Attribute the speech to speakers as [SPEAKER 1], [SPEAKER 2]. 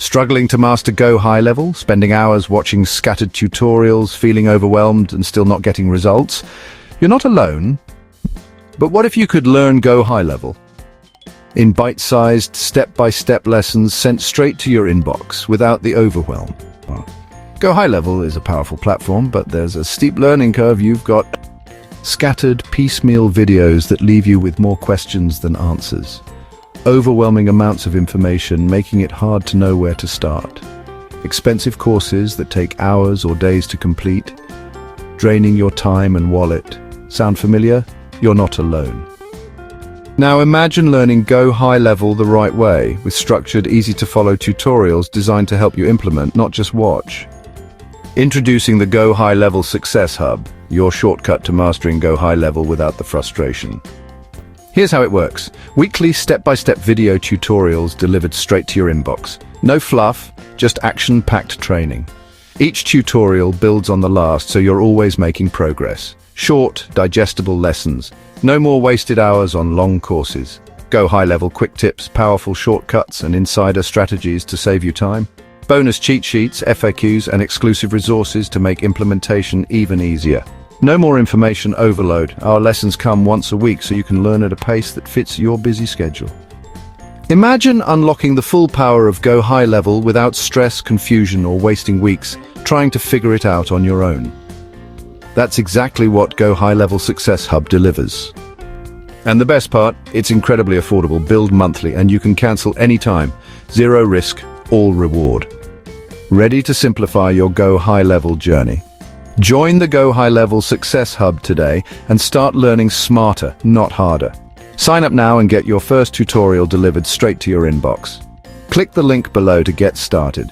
[SPEAKER 1] Struggling to master Go High Level, spending hours watching scattered tutorials, feeling overwhelmed and still not getting results? You're not alone. But what if you could learn Go High Level in bite-sized, step-by-step lessons sent straight to your inbox without the overwhelm? Go High Level is a powerful platform, but there's a steep learning curve. You've got scattered, piecemeal videos that leave you with more questions than answers. Overwhelming amounts of information, making it hard to know where to start. Expensive courses that take hours or days to complete, draining your time and wallet. Sound familiar? You're not alone. Now imagine learning Go High Level the right way, with structured, easy-to-follow tutorials designed to help you implement, not just watch. Introducing the Go High Level Success Hub, your shortcut to mastering Go High Level without the frustration. Here's how it works. Weekly step-by-step video tutorials delivered straight to your inbox. No fluff, just action-packed training. Each tutorial builds on the last, so you're always making progress. Short, digestible lessons. No more wasted hours on long courses. Go High Level quick tips, powerful shortcuts, and insider strategies to save you time. Bonus cheat sheets, FAQs, and exclusive resources to make implementation even easier. No more information overload. Our lessons come once a week so you can learn at a pace that fits your busy schedule. Imagine unlocking the full power of Go High Level without stress, confusion, or wasting weeks trying to figure it out on your own. That's exactly what Go High Level Success Hub delivers. And the best part, it's incredibly affordable. Build monthly and you can cancel anytime. Zero risk, all reward. Ready to simplify your Go High Level journey? Join the Go High Level Success Hub today and start learning smarter, not harder. Sign up now and get your first tutorial delivered straight to your inbox. Click the link below to get started.